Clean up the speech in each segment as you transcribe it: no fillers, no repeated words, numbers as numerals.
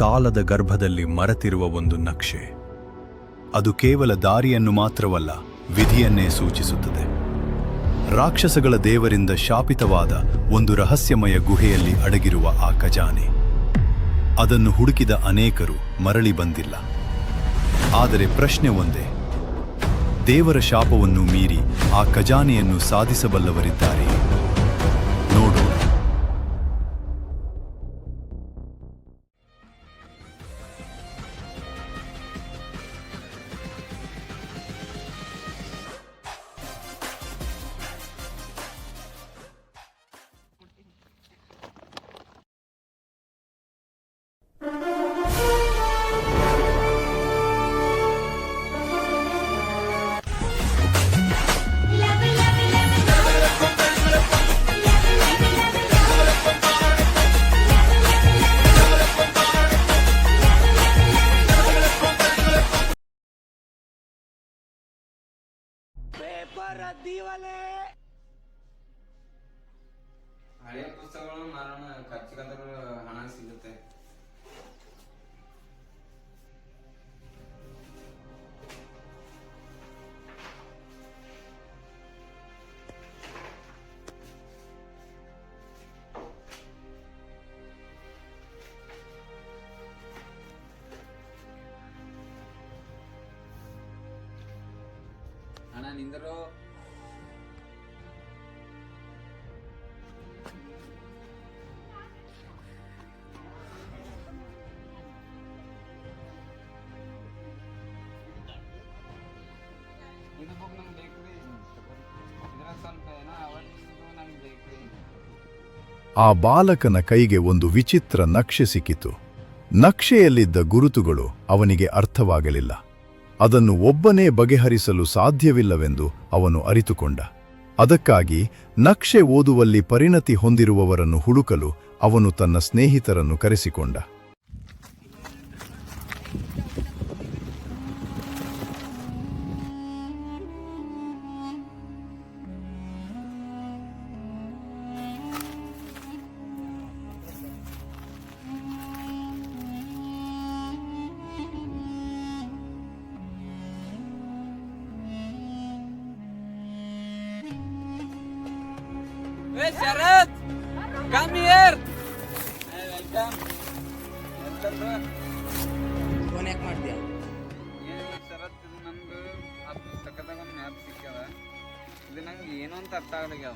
ಕಾಲದ ಗರ್ಭದಲ್ಲಿ ಮರೆತಿರುವ ಒಂದು ನಕ್ಷೆ. ಅದು ಕೇವಲ ದಾರಿಯನ್ನು ಮಾತ್ರವಲ್ಲ, ವಿಧಿಯನ್ನೇ ಸೂಚಿಸುತ್ತದೆ. ರಾಕ್ಷಸಗಳ ದೇವರಿಂದ ಶಾಪಿತವಾದ ಒಂದು ರಹಸ್ಯಮಯ ಗುಹೆಯಲ್ಲಿ ಅಡಗಿರುವ ಆ ಖಜಾನೆ. ಅದನ್ನು ಹುಡುಕಿದ ಅನೇಕರು ಮರಳಿ ಬಂದಿಲ್ಲ. ಆದರೆ ಪ್ರಶ್ನೆ ಒಂದೇ: ದೇವರ ಶಾಪವನ್ನು ಮೀರಿ ಆ ಖಜಾನೆಯನ್ನು ಸಾಧಿಸಬಲ್ಲವರಿದ್ದಾರೆ? ನೋಡೋಣ. ಹಳೆಯ ಪುಸ್ತಕಗಳು ಮಾರೋಣ, ಖರ್ಚಿಗಾದರೂ ಹಣ ಸಿಗುತ್ತೆ. ಹಣ ನಿಂದರು. ಇದು ಬುಕ್ ನಮ್ಗೆ ಬೇಕ್ರಿ, ಇದ್ರಾಗ ಸ್ವಲ್ಪ ಏನೋ ಅವಶ್ಯಕತೆ ನಮ್ಗೆ ಬೇಕ್ರಿ. ಆ ಬಾಲಕನ ಕೈಗೆ ಒಂದು ವಿಚಿತ್ರ ನಕ್ಷೆ ಸಿಕ್ಕಿತು. ನಕ್ಷೆಯಲ್ಲಿದ್ದ ಗುರುತುಗಳು ಅವನಿಗೆ ಅರ್ಥವಾಗಲಿಲ್ಲ. ಅದನ್ನು ಒಬ್ಬನೇ ಬಗೆಹರಿಸಲು ಸಾಧ್ಯವಿಲ್ಲವೆಂದು ಅವನು ಅರಿತುಕೊಂಡ. ಅದಕ್ಕಾಗಿ ನಕ್ಷೆ ಓದುವಲ್ಲಿ ಪರಿಣತಿ ಹೊಂದಿರುವವರನ್ನು ಹುಡುಕಲು ಅವನು ತನ್ನ ಸ್ನೇಹಿತರನ್ನು ಕರೆಸಿಕೊಂಡ. Hey Sharat, come here. Hey, welcome. Welcome bro. Phone ಯಾಕೆ ಮಾಡ್ತೀಯ? ಏನಿಲ್ಲ ಶರತ್, ಇದು ನಮ್ಗೆ ಆ ಪುಸ್ತಕದಾಗ ಒಂದು ಮ್ಯಾಪ್ ಸಿಕ್ಕ್ಯದ. ಇದು ನಂಗೆ ಏನು ಅಂತ ಅರ್ಥ ಆಗಲಿಲ್ಲ.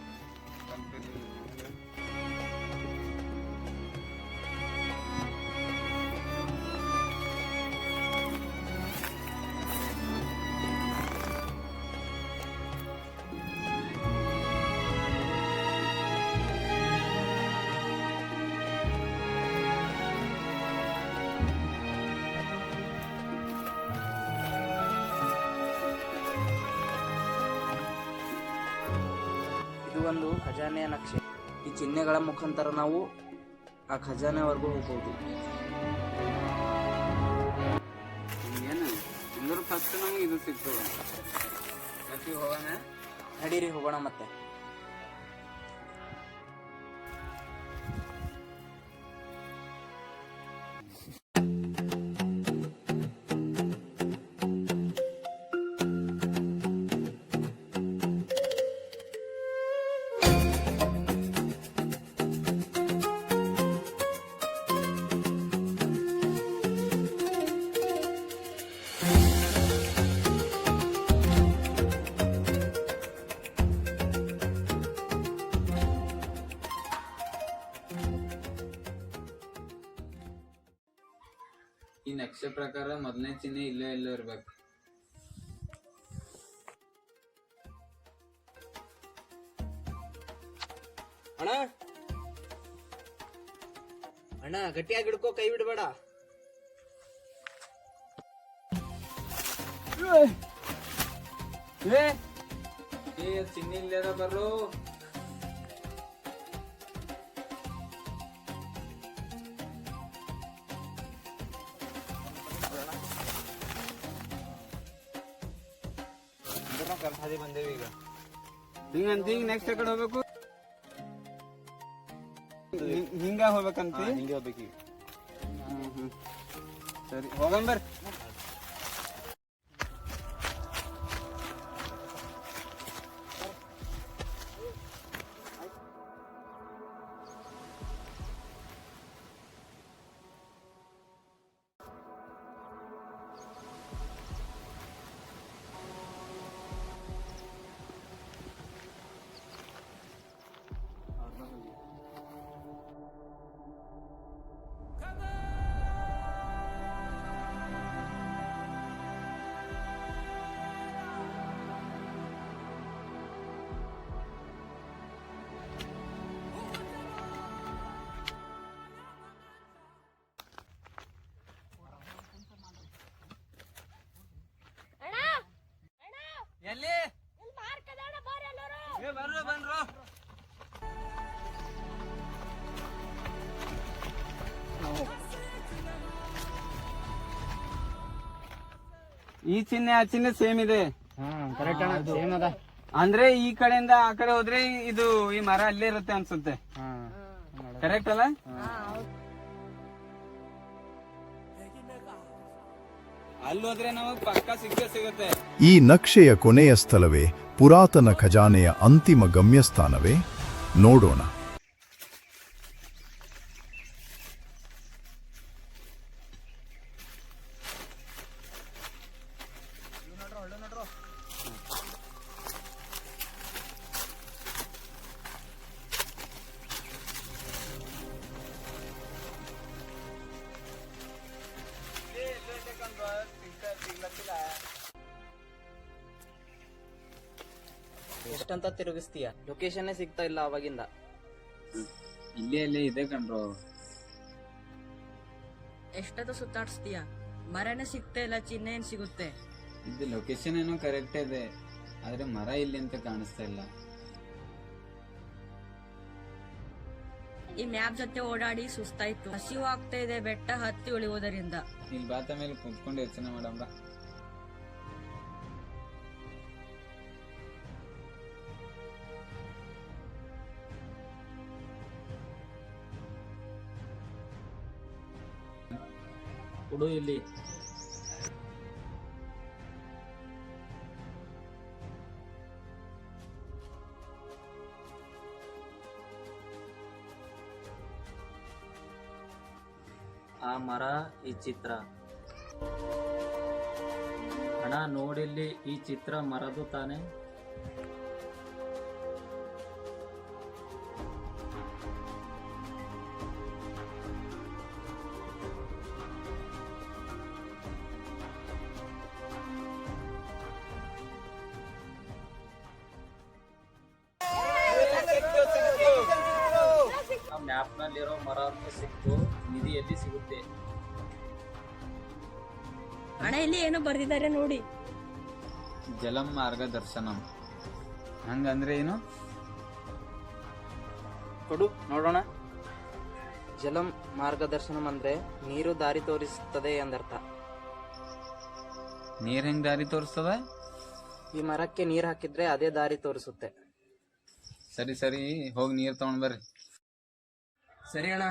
ಇದು ಒಂದು ಖಜಾನೆಯ ನಕ್ಷೆ. ಈ ಚಿಹ್ನೆಗಳ ಮುಖಾಂತರ ನಾವು ಆ ಖಜಾನೆವರೆಗೂ ಹೋಗ್ಬೋದು. ಏನು ಅಂದ್ರೆ ಫಸ್ಟ್ ನಮ್ಗೆ ಇದು ಸಿಗ್ತದೆ. ಹೋಗೋಣ, ನಡೀರಿ ಹೋಗೋಣ. ಮತ್ತೆ ಈ ನಕ್ಷೆ ಪ್ರಕಾರ ಮೊದಲನೇ ಚಿಹ್ನೆ ಇಲ್ಲೇ ಇಲ್ಲೇ ಇರ್ಬೇಕು. ಅಣ್ಣ ಅಣ್ಣ ಗಟ್ಟಿಯಾಗಿ ಹಿಡ್ಕೋ, ಕೈ ಬಿಡಬೇಡ. ಚಿಹ್ನೆ ಇಲ್ಲದ ಬರ್ರು. ಬಂದೇವಿ ಈಗ. ಹಿಂಗಂತ ಈಗ ನೆಕ್ಸ್ಟ್ ಕಡೆ ಹೋಗ್ಬೇಕು. ಹಿಂಗ ಹೋಗ್ಬೇಕಂತ. ಹಿಂಗೆ ಹೋಗ್ಬೇಕು. ಸರಿ ಹೋಗಂಬರ್. ಎಲ್ಲಿ ಬರ್ರು ಬನ್ರು. ಈ ಚಿಹ್ನೆ ಆ ಚಿಹ್ನೆ ಸೇಮ್ ಇದೆ. ಕರೆಕ್ಟ್ ಅಣ್ಣ, ಸೇಮ್ ಅದ. ಅಂದ್ರೆ ಈ ಕಡೆಯಿಂದ ಆ ಕಡೆ ಹೋದ್ರೆ ಇದು ಈ ಮರ ಅಲ್ಲೇ ಇರುತ್ತೆ ಅನ್ಸುತ್ತೆ. ಕರೆಕ್ಟ್ ಅಲ್ಲ? ಅಲ್ಲಿ ಹೋದ್ರೆ ನಮಗ್ ಪಕ್ಕ ಸಿಗುತ್ತೆ. ಈ ನಕ್ಷೆಯ ಕೊನೆಯ ಸ್ಥಳವೇ ಪುರಾತನ ಖಜಾನೆಯ ಅಂತಿಮ ಗಮ್ಯಸ್ಥಾನವೇ? ನೋಡೋಣ. ಎಷ್ಟಂತ ತಿರುಗಿಸ್ತೀಯ? ಲೊಕೇಶನ್ ಸಿಗ್ತಾ ಇಲ್ಲ ಅವಾಗಿಂದ. ಇಲ್ಲೇ ಇದೆ ಕಣ್ರು. ಎಷ್ಟೊತ್ತು ಸುತ್ತಾಡಿಸ್ತೀಯ? ಮರನೇ ಸಿಗ್ತಾ ಇಲ್ಲ, ಚಿಹ್ನೆ ಏನ್ ಸಿಗುತ್ತೆ? ಇದು ಲೊಕೇಶನ್ ಏನೋ ಕರೆಕ್ಟ್ ಇದೆ, ಆದ್ರೆ ಮರ ಇಲ್ಲಿ ಅಂತ ಕಾಣಿಸ್ತಾ ಇಲ್ಲ. ಈ ಮ್ಯಾಪ್ ಜೊತೆ ಓಡಾಡಿ ಸುಸ್ತಾಯ್ತು, ಹಸಿವು ಆಗ್ತಾ ಇದೆ ಬೆಟ್ಟ ಹತ್ತಿ ಉಳಿಯುವುದರಿಂದ. ಇಲ್ಲಿ ಬಾತ ಮೇಲೆ ಕುತ್ಕೊಂಡು ಯೋಚನೆ ಮಾಡಂಬ. ಕೊಡು ಇಲ್ಲಿ. ಆ ಮರ, ಈ ಚಿತ್ರ. ಅಣ್ಣ ನೋಡಿಲ್ಲಿ, ಈ ಚಿತ್ರ ಮರದು ತಾನೆ? ಮ್ಯಾಪ್ ನಲ್ಲಿರೋ ಮರ ಅಂತ ಸಿಕ್ತು. ನಿಧಿ ಎಲ್ಲಿ ಸಿಗುತ್ತೆ? ಹಣ ಇಲ್ಲಿ ಏನೋ ಬರ್ದಿದ್ದಾರೆ ನೋಡಿ. ಜಲಂ ಮಾರ್ಗದರ್ಶನಂ. ಹಂಗಂದ್ರೆ ಏನು? ಕೊಡು ನೋಡೋಣ. ಜಲಂ ಮಾರ್ಗದರ್ಶನಂ ಅಂದ್ರೆ ನೀರು ದಾರಿ ತೋರಿಸುತ್ತದೆ ಎಂದರ್ಥ. ನೀರ್ ಹೆಂಗ್ ದಾರಿ ತೋರಿಸ್ತದ? ಈ ಮರಕ್ಕೆ ನೀರ್ ಹಾಕಿದ್ರೆ ಅದೇ ದಾರಿ ತೋರಿಸುತ್ತೆ. ಸರಿ ಹೋಗಿ ನೀರ್ ತಗೊಂಡ್ ಬರ್ರಿ. ಸರಿ ಅಣ್ಣ.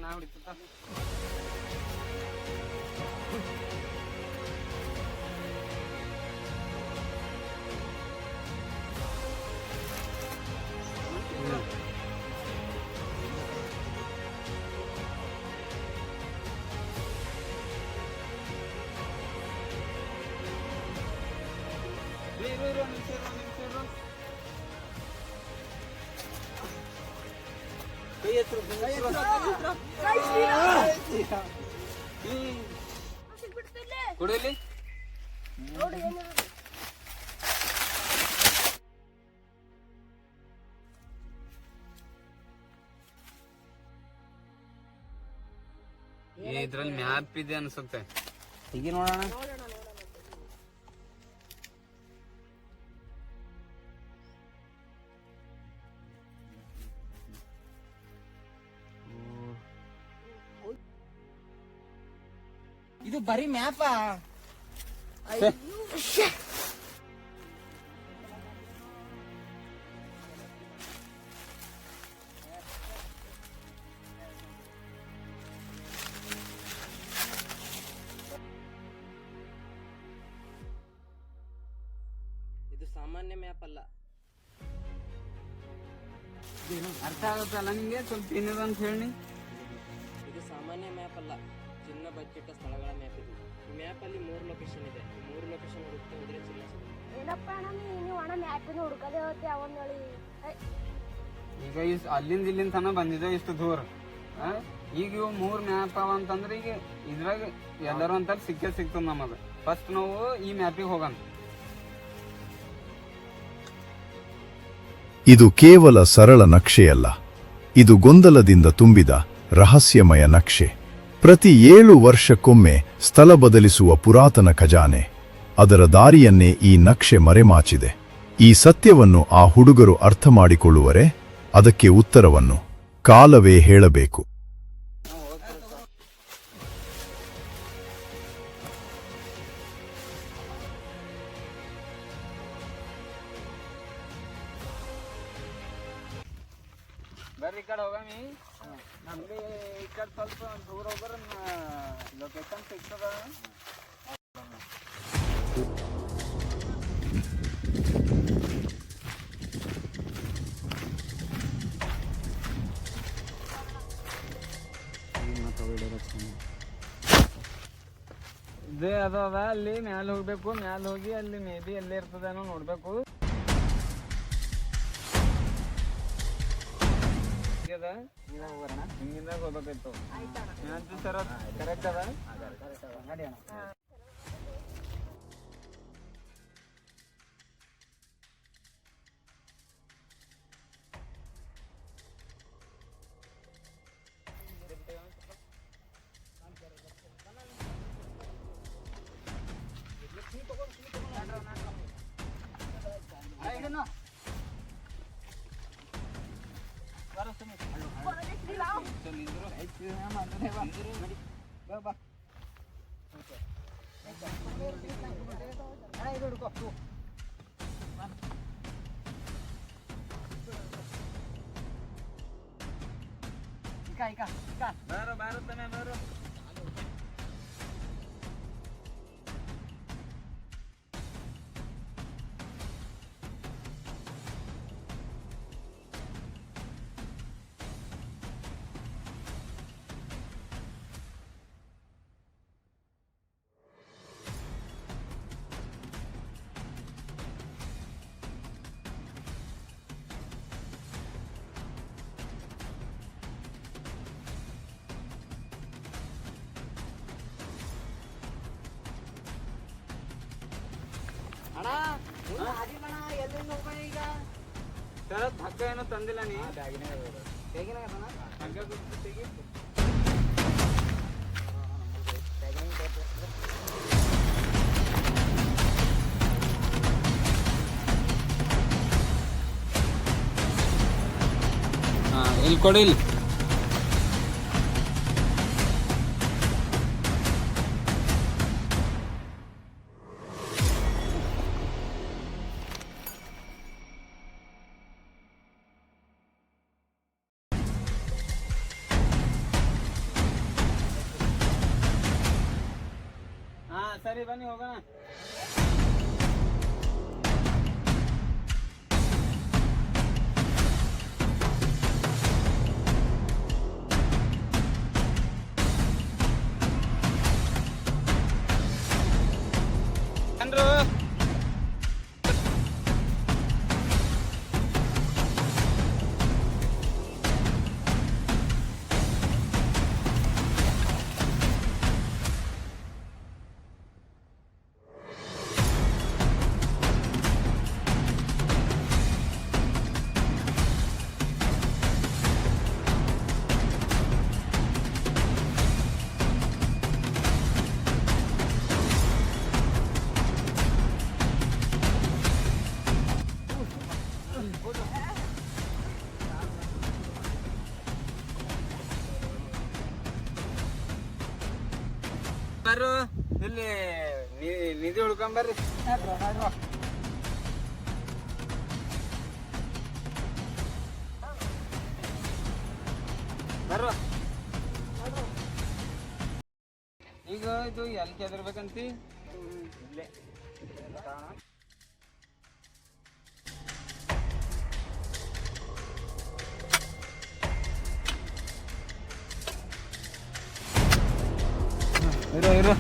ನಾ ಹೊಡಿತ ಕೊಡಲಿ ಇದ್ರಲ್ಲಿ ಮ್ಯಾಪ್ ಇದೆ ಅನ್ಸುತ್ತೆ. ಈಗ ನೋಡೋಣ. ಇದು ಬರೀ ಮ್ಯಾಪಾ? ಇದು ಸಾಮಾನ್ಯ ಮ್ಯಾಪ್ ಅಲ್ಲ. ಅರ್ಥ ಆಗುತ್ತಲ್ಲ ನಿಂಗೆ? ಸ್ವಲ್ಪ ಏನಿದೆ ಅಂತ ಹೇಳಿ. ಇದು ಸಾಮಾನ್ಯ ಮ್ಯಾಪ್ ಅಲ್ಲ, ಚಿನ್ನ ಬಚ್ಚಿಟ್ಟ ಸ್ಥಳಗಳ ಮ್ಯಾಪ್ ಇದು. ಈ ಮ್ಯಾಪ್ ಅಲ್ಲಿ 3 ಲೊಕೇಶನ್ ಇದೆ. 3 ಲೊಕೇಶನ್ ಹುಡುಕ್ತಾ ಹೋದ್ರೆ ಚಿನ್ನ ಸಿಗುತ್ತೆ. ಏನಪ್ಪ ಅಣ್ಣ ನೀವು ಅಣ್ಣ ಮ್ಯಾಪಿನ ಹುಡ್ಕದೆ ಹೋಗ್ತಿ ಅವನ್ ಹೇಳಿ. ಈಗ ಅಲ್ಲಿಂದ ಇಲ್ಲಿಂದ ತನ ಬಂದಿದೆ ಇಷ್ಟು ದೂರ. ಈಗ ಇವು 3 ಮ್ಯಾಪ್ ಅವ ಅಂತಂದ್ರೆ ಈಗ ಇದ್ರಾಗ ಎಲ್ಲರೂ ಅಂತ ಸಿಗ್ತದ ನಮಗ. ಫಸ್ಟ್ ನಾವು ಈ ಮ್ಯಾಪಿಗೆ ಹೋಗೋಣ. ಇದು ಕೇವಲ ಸರಳ ನಕ್ಷೆಯಲ್ಲ, ಇದು ಗೊಂದಲದಿಂದ ತುಂಬಿದ ರಹಸ್ಯಮಯ ನಕ್ಷೆ. ಪ್ರತಿ 7 ವರ್ಷಕ್ಕೊಮ್ಮೆ ಸ್ಥಳ ಬದಲಿಸುವ ಪುರಾತನ ಖಜಾನೆ. ಅದರ ದಾರಿಯನ್ನೇ ಈ ನಕ್ಷೆ ಮರೆಮಾಚಿದೆ. ಈ ಸತ್ಯವನ್ನು ಆ ಹುಡುಗರು ಅರ್ಥ ಮಾಡಿಕೊಳ್ಳುವರೆ, ಅದಕ್ಕೆ ಉತ್ತರವನ್ನು ಕಾಲವೇ ಹೇಳಬೇಕು. ಬರ್ರಿ ಈ ಕಡೆ ಹೋಗಮಿ. ನಮ್ಗೆ ಈ ಕಡೆ ಸ್ವಲ್ಪ ದೂರ ಹೋಗ್ರ ಲೊಕೇಶನ್ ಸಿಗ್ತದ. ಇದೇ ಅದು ಅದ ಅಲ್ಲಿ ಮ್ಯಾಲೆ ಹೋಗ್ಬೇಕು. ಮ್ಯಾಲೆ ಹೋಗಿ ಅಲ್ಲಿ ಮೇ ಬಿ ಎಲ್ಲೇ ಇರ್ತದೇನೋ ನೋಡ್ಬೇಕು. ಹಿಂಗಿಂದ ಹೋಗ್ಬೇಕಾಯ್ತು. ಸರ್ ಕರೆಕ್ಟ್ ಅದ. ಬಾರೋ ತಾನೆ ಬಾರೋ. ಶರತ್ ಹಗ್ಗ ಏನೋ ತಂದಿಲ್ಲ ನೀ? ಹಗ್ಗ ಗೊತ್ತು ತೆಗಿ. ಇಲ್ಲಿ ಕೊಡಿ. ಇಲ್ಲಿ ಬನ್ನಿ ಬನ್ನಿ ಹೋಗೋಣ. ಬರ್ರು ಇಲ್ಲಿ ನಿಧಿ ಹುಡ್ಕೊಂಬರ್ರಿ. ಬರ್ರು ಈಗ ಇದು ಎಲ್ಲಿ ಕೆದರ್ಬೇಕಂತಿ? ಇಲ್ಲೇ ಇರು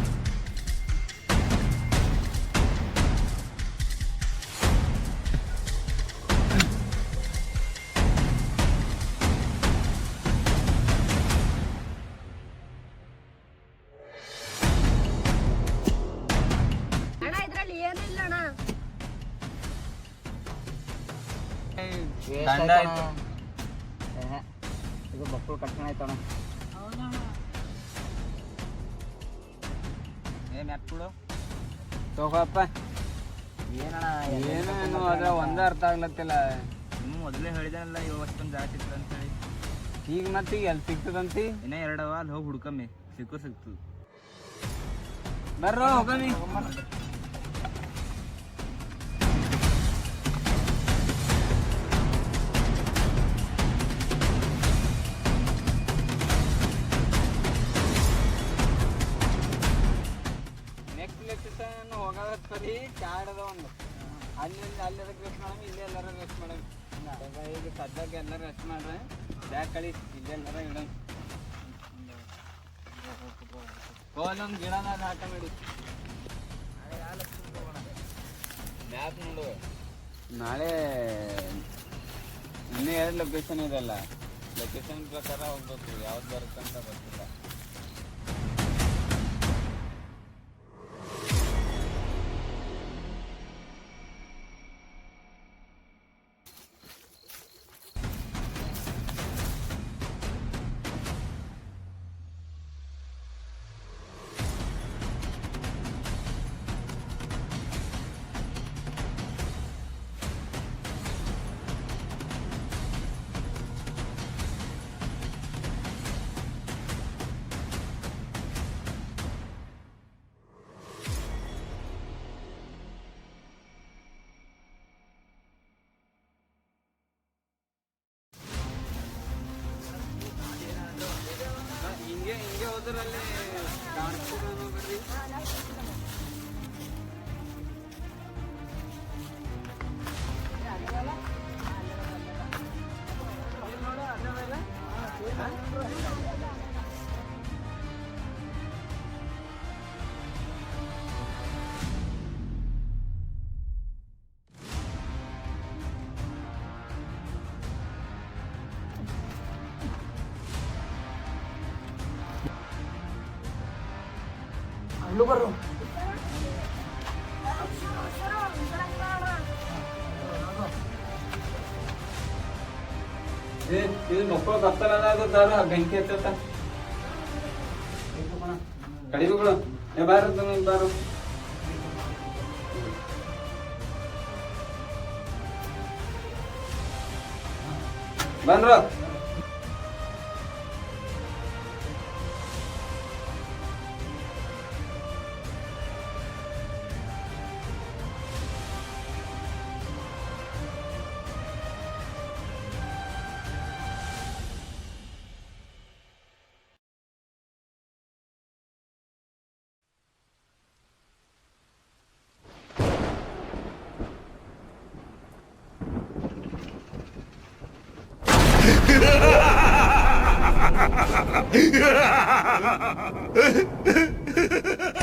ಅಣ್ಣ ಇದ್ರಲ್ಲಿ ಏನಿಲ್ಲ ಅಣ್ಣ. ದಂಡ ಆಯ್ತು. ಇದು ಬಕ್ಕಳು ಕಟ್ಕೊಂಡು ಆಯ್ತಣ್ಣ. ಏನ್ ಹಾಕ್ಬಿಡು ತಗೋಪ್ಪ. ಏನಣ್ಣ ಏನು ಅದ್ರ ಒಂದೇ ಅರ್ಥ ಆಗ್ಲತ್ತಿಲ್ಲ. ಇನ್ನು ಮೊದಲೇ ಹೇಳಿದೆನಲ್ಲ ಇವತ್ತೊಂದು ಜಾಗ ಸಿಕ್ತು ಅಂತ ಹೇಳಿ. ಈಗ ಮತ್ತೆ ಈಗ ಎಲ್ಲಿ ಸಿಗ್ತದಂತಿ? ಇನ್ನೇ ಎರಡವ ಅಲ್ಲಿ ಹೋಗಿ ಹುಡ್ಕಮ್ಮಿ ಸಿಕ್ತು. ಬರ್ರೋ ಹೋಗಮಿ. ನೆಕ್ಸ್ಟ್ ಲೆಕ್ಚರ್ ಹೋಗೋದ್ರಿ ಕಾಡದ ಒಂದು ಅಲ್ಲಿ ಅದಕ್ಕೆ ರೆಸ್ಟ್ ಮಾಡಮ್, ಇಲ್ಲೇ ಎಲ್ಲಾರ ರೆಸ್ಟ್ ಮಾಡಮ್. ಈಗ ಸದ್ಯಕ್ಕೆ ಎಲ್ಲರೂ ರೆಸ್ಟ್ ಮಾಡ್ರೆ ಬ್ಯಾಗ್ ಕಳಿ ಇಲ್ಲೇ ಎಲ್ಲಾರ ಇಡಮ್. ಒಂದು ಗಿಡನ ಹಾಕ ನೋಡಿ ಮ್ಯಾಪ್ ನೋಡು. ನಾಳೆ ಇನ್ನೂ 2 ಲೊಕೇಶನ್ ಇದೆಲ್ಲ. ಲೊಕೇಶನ್ ಪ್ರಕಾರ ಹೋಗ್ಬೇಕು, ಯಾವ್ದು ಬರುತ್ತಂತ ಗೊತ್ತಿಲ್ಲ. ಹಿಂಗೆ ಹೋದ್ರಲ್ಲಿ ಕಾಣಿಸ್ತೀರ ಬರ್ರಿ. ಇದು ಮಕ್ಕಳು ಕತ್ತಲ ಬೆಂಕಿ ಹಚ್ಚತ್ತ ಕಡಿಮೆಗಳು. ಬಾರು ಬಾರು ಬಂದ್ರು.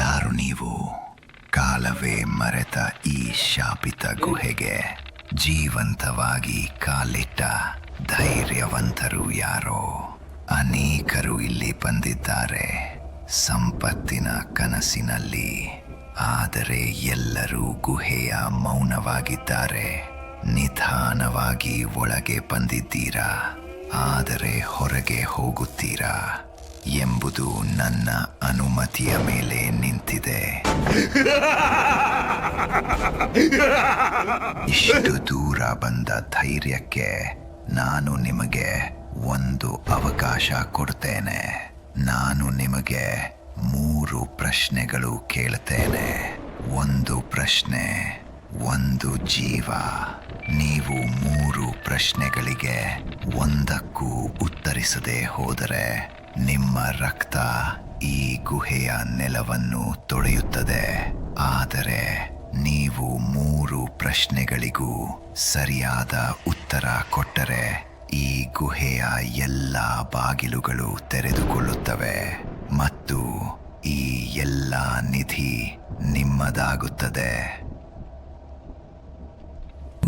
ಯಾರು ನೀವು? ಕಾಲವೇ ಮರೆತ ಈ ಶಾಪಿತ ಗುಹೆಗೆ ಜೀವಂತವಾಗಿ ಕಾಲಿಟ್ಟ ಧೈರ್ಯವಂತರು ಯಾರೋ? ಅನೇಕರು ಇಲ್ಲಿ ಬಂದಿದ್ದಾರೆ ಸಂಪತ್ತಿನ ಕನಸಿನಲ್ಲಿ, ಆದರೆ ಎಲ್ಲರೂ ಗುಹೆಯ ಮೌನವಾಗಿದ್ದಾರೆ. ನಿಧಾನವಾಗಿ ಒಳಗೆ ಬಂದಿದ್ದೀರಾ, ಆದರೆ ಹೊರಗೆ ಹೋಗುತ್ತೀರಾ ಎಂಬುದು ನನ್ನ ಅನುಮತಿಯ ಮೇಲೆ ನಿಂತಿದೆ. ಇಷ್ಟು ದೂರ ಬಂದ ಧೈರ್ಯಕ್ಕೆ ನಾನು ನಿಮಗೆ ಒಂದು ಅವಕಾಶ ಕೊಡ್ತೇನೆ. ನಾನು ನಿಮಗೆ 3 ಪ್ರಶ್ನೆಗಳು ಕೇಳ್ತೇನೆ. 1 ಪ್ರಶ್ನೆ, 1 ಜೀವ. ನೀವು 3 ಪ್ರಶ್ನೆಗಳಿಗೆ ಒಂದಕ್ಕೂ ಉತ್ತರಿಸದೆ ಹೋದರೆ ನಿಮ್ಮ ರಕ್ತ ಈ ಗುಹೆಯ ನೆಲವನ್ನು ತೊಳೆಯುತ್ತದೆ. ಆದರೆ ನೀವು 3 ಪ್ರಶ್ನೆಗಳಿಗೂ ಸರಿಯಾದ ಉತ್ತರ ಕೊಟ್ಟರೆ ಈ ಗುಹೆಯ ಎಲ್ಲ ಬಾಗಿಲುಗಳು ತೆರೆದುಕೊಳ್ಳುತ್ತವೆ ಮತ್ತು ಈ ಎಲ್ಲ ನಿಧಿ ನಿಮ್ಮದಾಗುತ್ತದೆ.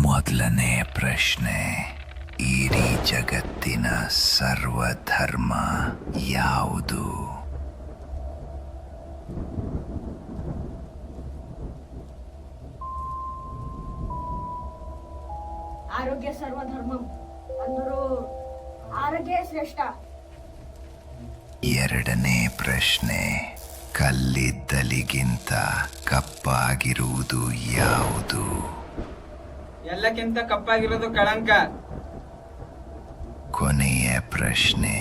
ಮೊದಲನೇ ಪ್ರಶ್ನೆ, ಇಡೀ ಜಗತ್ತಿನ ಸರ್ವಧರ್ಮ ಯಾವುದು? ಆರೋಗ್ಯ ಸರ್ವಧರ್ಮಂ ಅಂದರು ಆರೋಗ್ಯ ಶ್ರೇಷ್ಠ. ಎರಡನೇ ಪ್ರಶ್ನೆ, ಕಲ್ಲಿದ್ದಲಿಗಿಂತ ಕಪ್ಪಾಗಿರುವುದು ಯಾವುದು? ಎಲ್ಲಕ್ಕಿಂತ ಕಪ್ಪಾಗಿರೋದು ಕಳಂಕ. ಕೊನೆಯ ಪ್ರಶ್ನೆ,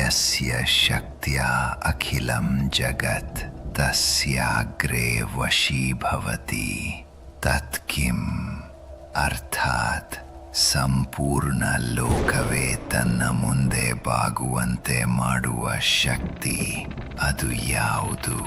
ಯಸ್ಯ ಶಕ್ತಿಯ ಅಖಿಲಂ ಜಗತ್ ತಸ್ಯಾಗ್ರೇ ವಶೀಭವತಿ ತತ್ ಕಿಂ? ಅರ್ಥಾತ್ ಸಂಪೂರ್ಣ ಲೋಕವೇ ತನ್ನ ಮುಂದೆ ಬಾಗುವಂತೆ ಮಾಡುವ ಶಕ್ತಿ ಅದು ಯಾವುದು?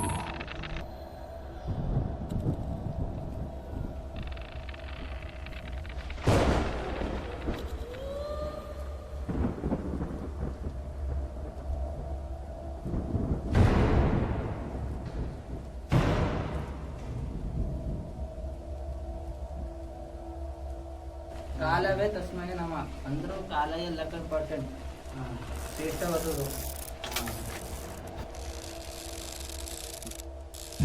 ಕಾಲವೇ ತಸ್ಮಗೆ ನಮ ಅಂದ್ರೂ ಕಾಲ ಎಲ್ಲಕ್ಕ ಇಂಪಾರ್ಟೆಂಟ್, ಶ್ರೇಷ್ಠವಾದದ್ದು.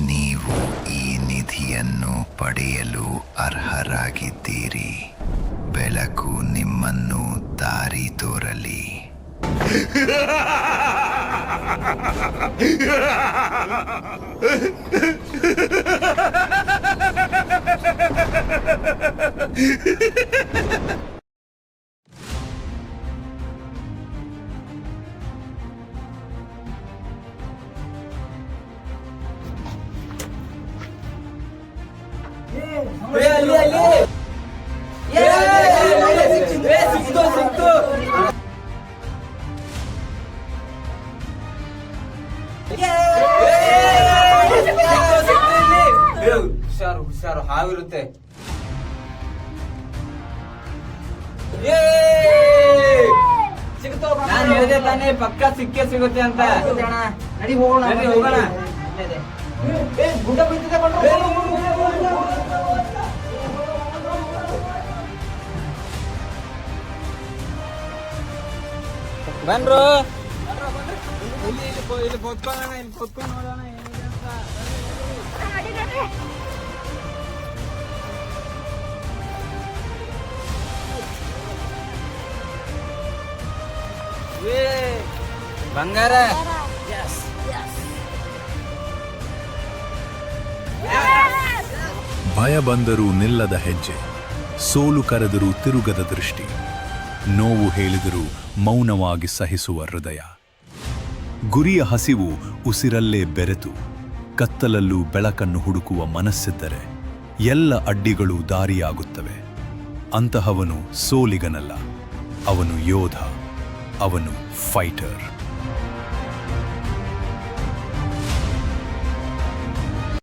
ನೀವು ಈ ನಿಧಿಯನ್ನು ಪಡೆಯಲು ಅರ್ಹರಾಗಿದ್ದೀರಿ. ಬೆಳಕು ನಿಮ್ಮನ್ನು ದಾರಿ ತೋರಲಿ. ಹುಷಾರು ಹುಷಾರು, ಹಾವಿರುತ್ತೆ. ನಾನು ಹೇಳಿದೆ ತಾನೇ ಪಕ್ಕ ಸಿಕ್ಕೇ ಸಿಗುತ್ತೆ ಅಂತ. ನಡಿ ಹೋಗೋಣ, ನಡಿ ಹೋಗೋಣ. ಗುಡ್ಡ ಬೀಳ್ತಿದೆ ಬನ್ರು. ಇಲ್ಲಿ ಕೂತ್ಕೊಳ್ಳೋಣ, ಇಲ್ಲಿ ಕೂತ್ಕೊಂಡು ನೋಡೋಣ ಏನಿದೆ ಅಂತ. ನಡಿ ನಡಿ. ಬಂಗಾರ. ಭಯ ಬಂದರೂ ನಿಲ್ಲದ ಹೆಜ್ಜೆ, ಸೋಲು ಕರೆದರೂ ತಿರುಗದ ದೃಷ್ಟಿ, ನೋವು ಹೇಳಿದರೂ ಮೌನವಾಗಿ ಸಹಿಸುವ ಹೃದಯ. ಗುರಿಯ ಹಸಿವು ಉಸಿರಲ್ಲೇ ಬೆರೆತು ಕತ್ತಲಲ್ಲೂ ಬೆಳಕನ್ನು ಹುಡುಕುವ ಮನಸ್ಸಿದ್ದರೆ ಎಲ್ಲ ಅಡ್ಡಿಗಳು ದಾರಿಯಾಗುತ್ತವೆ. ಅಂತಹವನು ಸೋಲಿಗನಲ್ಲ, ಅವನು ಯೋಧ, ಅವನು ಫೈಟರ್.